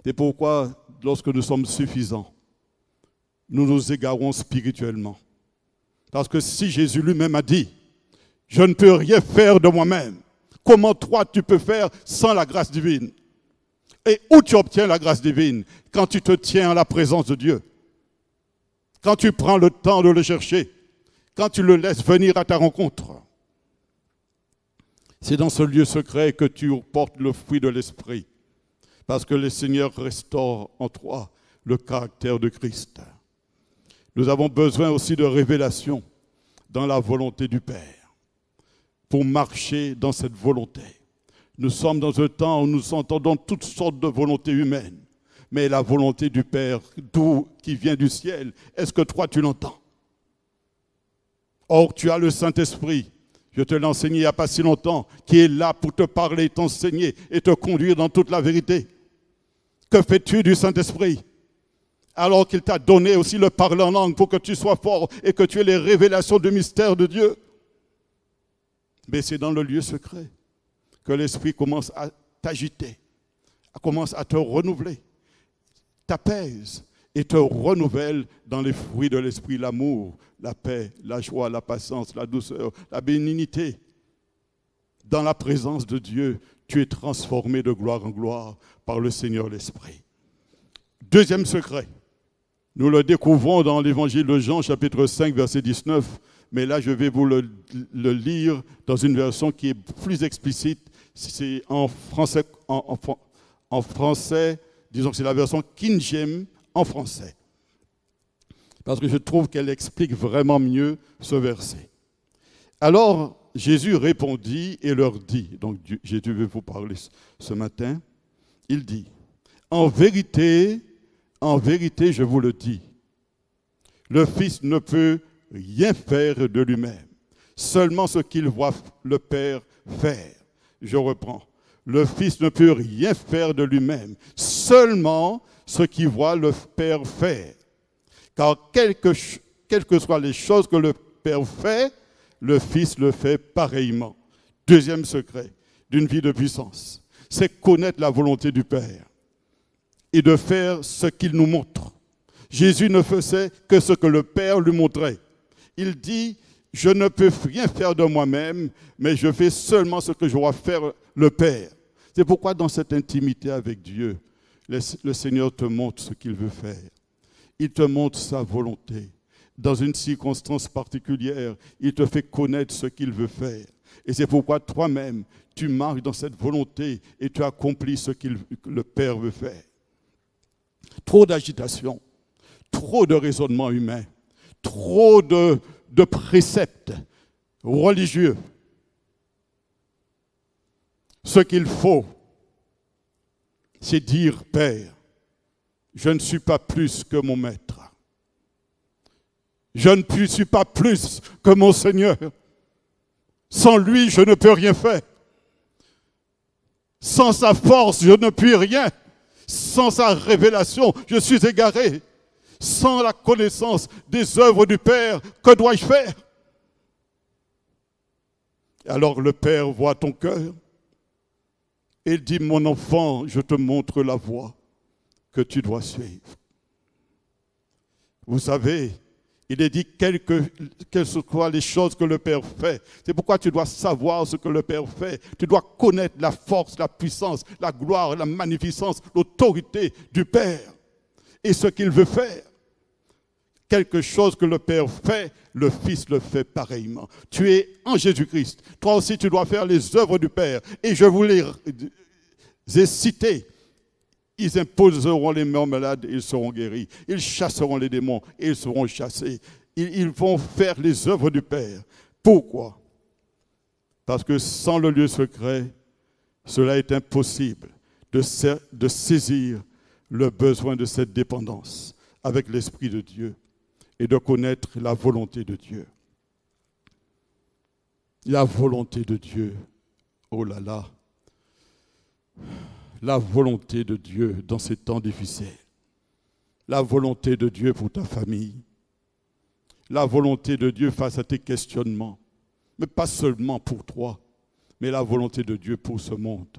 C'est pourquoi, lorsque nous sommes suffisants, nous nous égarons spirituellement. Parce que si Jésus lui-même a dit, je ne peux rien faire de moi-même, comment toi tu peux faire sans la grâce divine? Et où tu obtiens la grâce divine? Quand tu te tiens à la présence de Dieu. Quand tu prends le temps de le chercher. Quand tu le laisses venir à ta rencontre. C'est dans ce lieu secret que tu portes le fruit de l'Esprit. Parce que le Seigneur restaure en toi le caractère de Christ. Nous avons besoin aussi de révélation dans la volonté du Père. Pour marcher dans cette volonté. Nous sommes dans un temps où nous entendons toutes sortes de volontés humaines. Mais la volonté du Père, qui vient du ciel, est-ce que toi tu l'entends? Or, tu as le Saint-Esprit, je te l'ai enseigné il n'y a pas si longtemps, qui est là pour te parler, t'enseigner et te conduire dans toute la vérité. Que fais-tu du Saint-Esprit? Alors qu'il t'a donné aussi le parler en langue pour que tu sois fort et que tu aies les révélations du mystère de Dieu. Mais c'est dans le lieu secret que l'Esprit commence à t'agiter, commence à te renouveler, t'apaise et te renouvelle dans les fruits de l'Esprit, l'amour, la paix, la joie, la patience, la douceur, la bénignité. Dans la présence de Dieu, tu es transformé de gloire en gloire par le Seigneur l'Esprit. Deuxième secret, nous le découvrons dans l'évangile de Jean, chapitre 5, verset 19, mais là je vais vous le lire dans une version qui est plus explicite. C'est en français, en français, disons que c'est la version King James en français. Parce que je trouve qu'elle explique vraiment mieux ce verset. Alors, Jésus répondit et leur dit, donc Jésus veut vous parler ce matin, il dit, en vérité, je vous le dis, le Fils ne peut rien faire de lui-même, seulement ce qu'il voit le Père faire. Je reprends. Le Fils ne peut rien faire de lui-même, seulement ce qu'il voit le Père faire. Car quelles que soient les choses que le Père fait, le Fils le fait pareillement. Deuxième secret d'une vie de puissance, c'est connaître la volonté du Père et de faire ce qu'il nous montre. Jésus ne faisait que ce que le Père lui montrait. Il dit, je ne peux rien faire de moi-même, mais je fais seulement ce que je vois faire le Père. C'est pourquoi dans cette intimité avec Dieu, le Seigneur te montre ce qu'il veut faire. Il te montre sa volonté. Dans une circonstance particulière, il te fait connaître ce qu'il veut faire. Et c'est pourquoi toi-même, tu marches dans cette volonté et tu accomplis ce que le Père veut faire. Trop d'agitation, trop de raisonnement humain, trop de préceptes religieux. Ce qu'il faut, c'est dire, Père, je ne suis pas plus que mon maître. Je ne suis pas plus que mon Seigneur. Sans lui, je ne peux rien faire. Sans sa force, je ne puis rien. Sans sa révélation, je suis égaré. Sans la connaissance des œuvres du Père, que dois-je faire? Alors le Père voit ton cœur. Et il dit, mon enfant, je te montre la voie que tu dois suivre. Vous savez, il est dit quelles soient les choses que le Père fait. C'est pourquoi tu dois savoir ce que le Père fait. Tu dois connaître la force, la puissance, la gloire, la magnificence, l'autorité du Père et ce qu'il veut faire. Quelque chose que le Père fait, le Fils le fait pareillement. Tu es en Jésus-Christ. Toi aussi, tu dois faire les œuvres du Père. Et je vous les ai cités. Ils imposeront les mains aux malades et ils seront guéris. Ils chasseront les démons et ils seront chassés. Ils vont faire les œuvres du Père. Pourquoi? Parce que sans le lieu secret, cela est impossible de saisir le besoin de cette dépendance avec l'Esprit de Dieu et de connaître la volonté de Dieu. La volonté de Dieu, oh là là, la volonté de Dieu dans ces temps difficiles, la volonté de Dieu pour ta famille, la volonté de Dieu face à tes questionnements, mais pas seulement pour toi, mais la volonté de Dieu pour ce monde.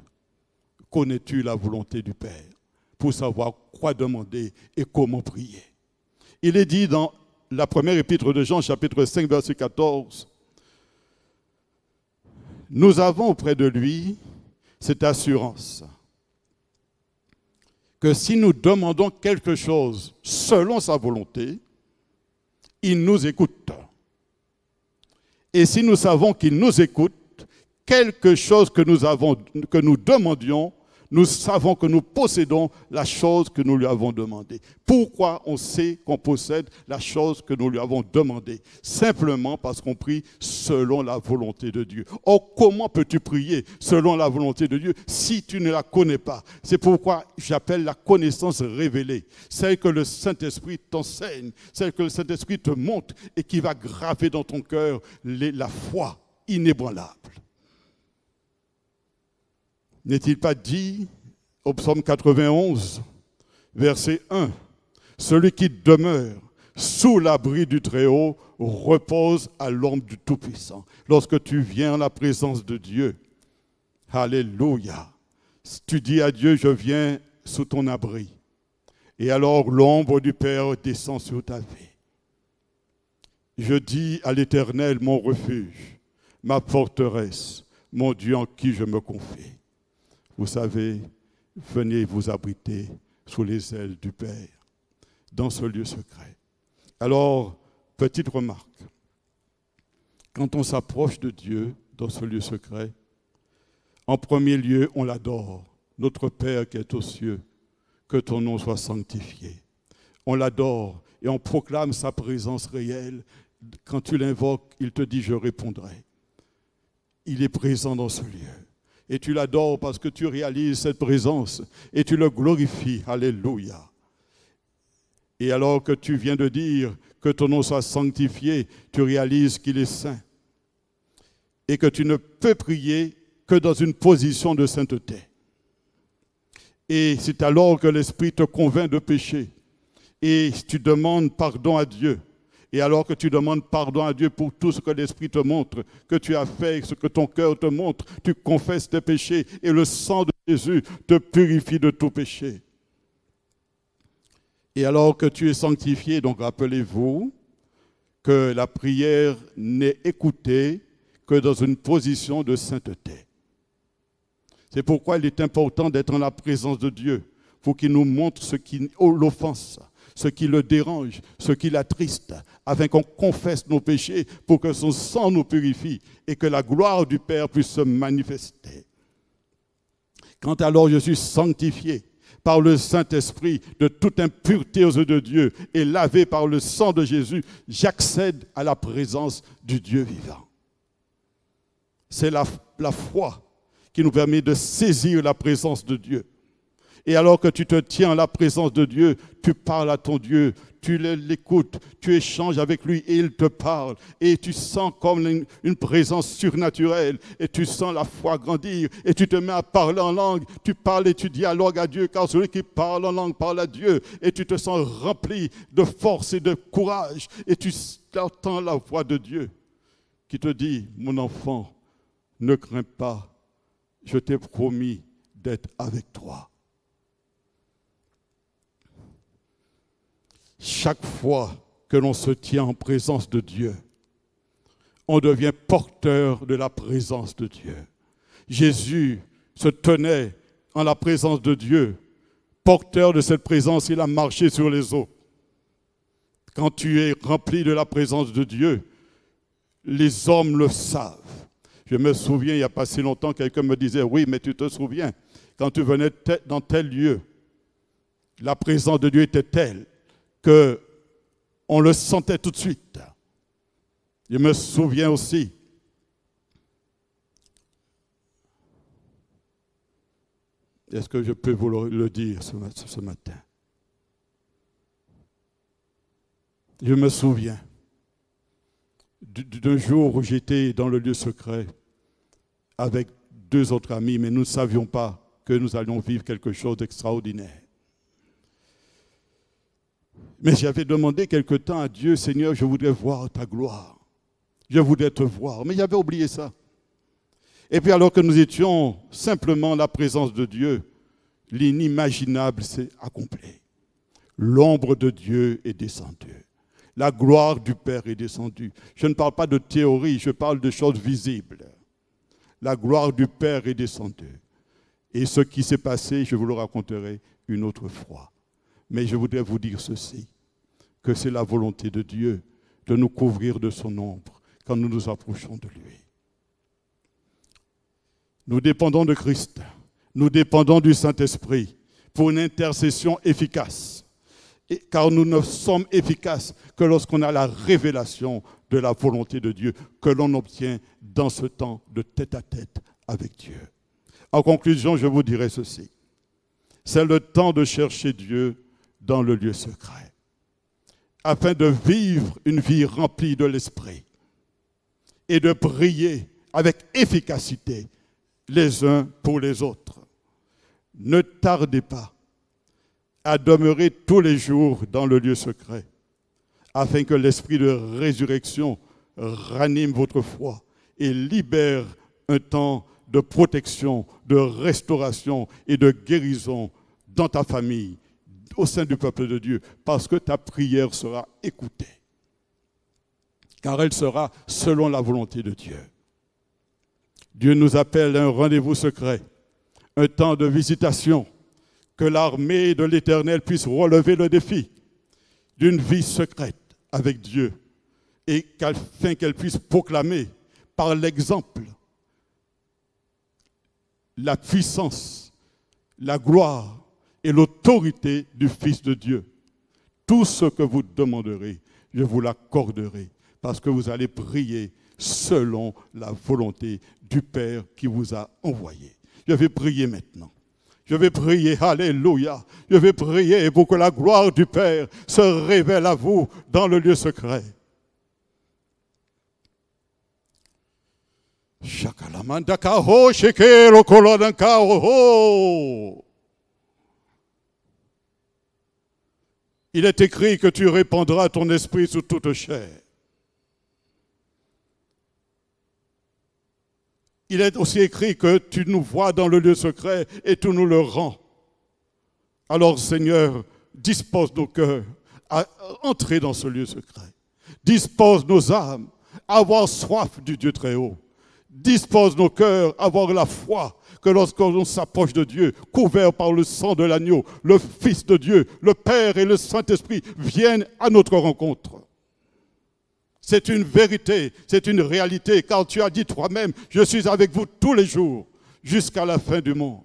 Connais-tu la volonté du Père pour savoir quoi demander et comment prier? Il est dit dans la première épître de Jean, chapitre 5, verset 14, nous avons auprès de lui cette assurance que si nous demandons quelque chose selon sa volonté, il nous écoute. Et si nous savons qu'il nous écoute, quelque chose que nous demandions, nous savons que nous possédons la chose que nous lui avons demandée. Pourquoi on sait qu'on possède la chose que nous lui avons demandée? Simplement parce qu'on prie selon la volonté de Dieu. Or, comment peux-tu prier selon la volonté de Dieu si tu ne la connais pas? C'est pourquoi j'appelle la connaissance révélée, celle que le Saint-Esprit t'enseigne, celle que le Saint-Esprit te montre et qui va graver dans ton cœur la foi inébranlable. N'est-il pas dit au psaume 91, verset 1, « Celui qui demeure sous l'abri du Très-Haut repose à l'ombre du Tout-Puissant. » Lorsque tu viens en la présence de Dieu, alléluia, tu dis à Dieu, je viens sous ton abri. Et alors l'ombre du Père descend sur ta vie. Je dis à l'Éternel, mon refuge, ma forteresse, mon Dieu en qui je me confie. Vous savez, venez vous abriter sous les ailes du Père, dans ce lieu secret. Alors, petite remarque, quand on s'approche de Dieu dans ce lieu secret, en premier lieu, on l'adore. Notre Père qui est aux cieux, que ton nom soit sanctifié. On l'adore et on proclame sa présence réelle. Quand tu l'invoques, il te dit, je répondrai. il est présent dans ce lieu. Et tu l'adores parce que tu réalises cette présence et tu le glorifies. Alléluia. Et alors que tu viens de dire que ton nom soit sanctifié, tu réalises qu'il est saint. Et que tu ne peux prier que dans une position de sainteté. Et c'est alors que l'Esprit te convainc de péché. Et tu demandes pardon à Dieu. Et alors que tu demandes pardon à Dieu pour tout ce que l'Esprit te montre, que tu as fait, ce que ton cœur te montre, tu confesses tes péchés et le sang de Jésus te purifie de tout péché. Et alors que tu es sanctifié, donc rappelez-vous que la prière n'est écoutée que dans une position de sainteté. C'est pourquoi il est important d'être en la présence de Dieu pour qu'il nous montre ce qui l'offense, ce qui le dérange, ce qui l'attriste, afin qu'on confesse nos péchés pour que son sang nous purifie et que la gloire du Père puisse se manifester. Quand alors je suis sanctifié par le Saint-Esprit de toute impureté aux yeux de Dieu et lavé par le sang de Jésus, j'accède à la présence du Dieu vivant. C'est la foi qui nous permet de saisir la présence de Dieu. Et alors que tu te tiens à la présence de Dieu, tu parles à ton Dieu, tu l'écoutes, tu échanges avec lui et il te parle. Et tu sens comme une présence surnaturelle et tu sens la foi grandir et tu te mets à parler en langue. Tu parles et tu dialogues à Dieu car celui qui parle en langue parle à Dieu. Et tu te sens rempli de force et de courage et tu entends la voix de Dieu qui te dit, mon enfant, ne crains pas, je t'ai promis d'être avec toi. Chaque fois que l'on se tient en présence de Dieu, on devient porteur de la présence de Dieu. Jésus se tenait en la présence de Dieu. Porteur de cette présence, il a marché sur les eaux. Quand tu es rempli de la présence de Dieu, les hommes le savent. Je me souviens, il n'y a pas si longtemps, quelqu'un me disait, oui, mais tu te souviens, quand tu venais dans tel lieu, la présence de Dieu était telle qu'on le sentait tout de suite. Je me souviens aussi, est-ce que je peux vous le dire ce matin? Je me souviens d'un jour où j'étais dans le lieu secret avec 2 autres amis, mais nous ne savions pas que nous allions vivre quelque chose d'extraordinaire. Mais j'avais demandé quelque temps à Dieu, Seigneur, je voudrais voir ta gloire. Je voudrais te voir. Mais j'avais oublié ça. Et puis alors que nous étions simplement en la présence de Dieu, l'inimaginable s'est accompli. L'ombre de Dieu est descendue. La gloire du Père est descendue. Je ne parle pas de théorie, je parle de choses visibles. La gloire du Père est descendue. Et ce qui s'est passé, je vous le raconterai une autre fois. Mais je voudrais vous dire ceci, que c'est la volonté de Dieu de nous couvrir de son ombre quand nous nous approchons de lui. Nous dépendons de Christ, nous dépendons du Saint-Esprit pour une intercession efficace. Car nous ne sommes efficaces que lorsqu'on a la révélation de la volonté de Dieu que l'on obtient dans ce temps de tête-à-tête avec Dieu. En conclusion, je vous dirai ceci. C'est le temps de chercher Dieu dans le lieu secret, afin de vivre une vie remplie de l'Esprit et de prier avec efficacité les uns pour les autres. Ne tardez pas à demeurer tous les jours dans le lieu secret, afin que l'esprit de résurrection ranime votre foi et libère un temps de protection, de restauration et de guérison dans ta famille, au sein du peuple de Dieu, parce que ta prière sera écoutée, car elle sera selon la volonté de Dieu. Dieu nous appelle à un rendez-vous secret, un temps de visitation, que l'armée de l'Éternel puisse relever le défi d'une vie secrète avec Dieu et afin qu'elle puisse proclamer par l'exemple la puissance, la gloire et l'autorité du Fils de Dieu. Tout ce que vous demanderez, je vous l'accorderai parce que vous allez prier selon la volonté du Père qui vous a envoyé. Je vais prier maintenant. Je vais prier, alléluia. Je vais prier pour que la gloire du Père se révèle à vous dans le lieu secret. Il est écrit que tu répandras ton esprit sur toute chair. Il est aussi écrit que tu nous vois dans le lieu secret et tu nous le rends. Alors Seigneur, dispose nos cœurs à entrer dans ce lieu secret. Dispose nos âmes à avoir soif du Dieu très haut. Dispose nos cœurs à avoir la foi que lorsqu'on s'approche de Dieu, couvert par le sang de l'agneau, le Fils de Dieu, le Père et le Saint-Esprit viennent à notre rencontre. C'est une vérité, c'est une réalité, car tu as dit toi-même, je suis avec vous tous les jours, jusqu'à la fin du monde.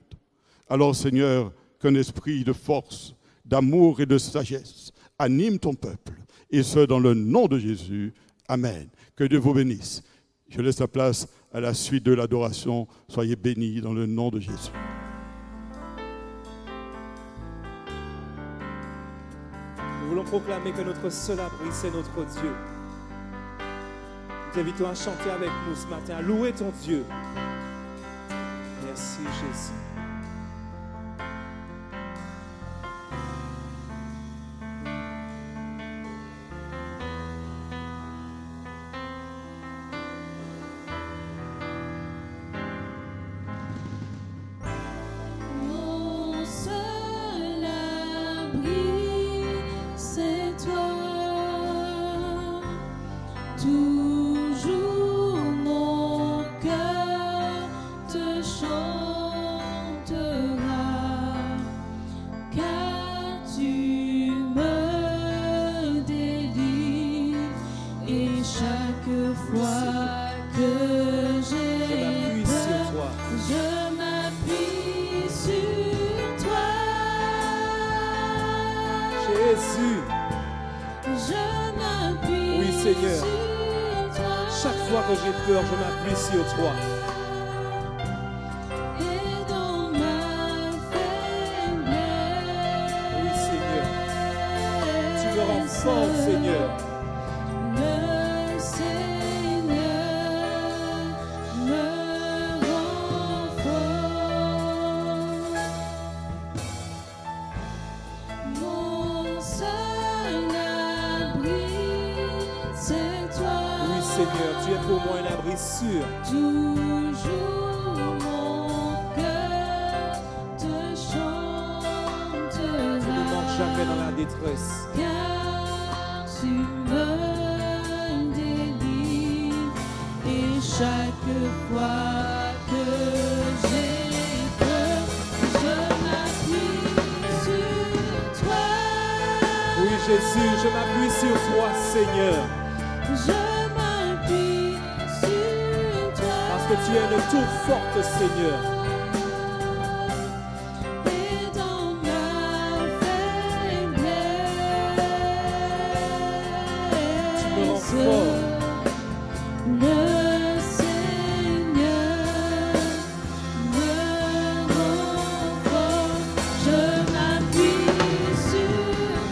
Alors Seigneur, qu'un esprit de force, d'amour et de sagesse anime ton peuple, et ce dans le nom de Jésus. Amen. Que Dieu vous bénisse. Je laisse la place à la suite de l'adoration. Soyez bénis dans le nom de Jésus. Nous voulons proclamer que notre seul abri, c'est notre Dieu. Nous t'invitons à chanter avec nous ce matin, à louer ton Dieu. Merci Jésus. Je m'appuie sur toi. Et dans ma faiblesse, oui, Seigneur. Tu me rends fort, Seigneur. Le Seigneur me rend fort. Mon seul abri, c'est toi. Oui, Seigneur, tu es pour moi un abri sûr. Toujours mon cœur te chantera. Tu ne manques jamais dans la détresse. Car tu me délivres et chaque fois que j'ai peur, je m'appuie sur toi. Oui, Jésus, je m'appuie sur toi, Seigneur. Je m'appuie sur toi. Parce que tu es une tour forte, Seigneur. Et dans ma faiblesse, Tu me rends fort. Le Seigneur me rend fort. Je m'appuie sur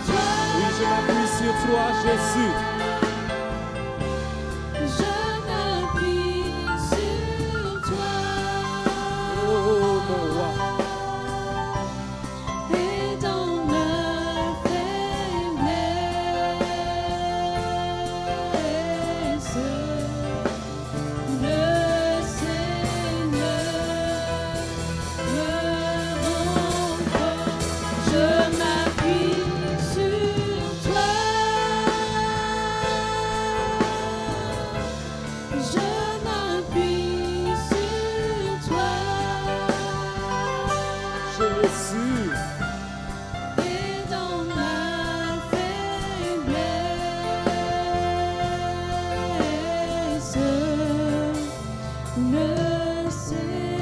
toi. Oui, je m'appuie sur toi, Jésus. Je m'appuie sur toi. Oh, mon roi. Et dans ma faiblesse, le Seigneur me rend fort. Je m'appuie sur toi. Je m'appuie sur toi. Jésus. Et dans ma faiblesse, le Seigneur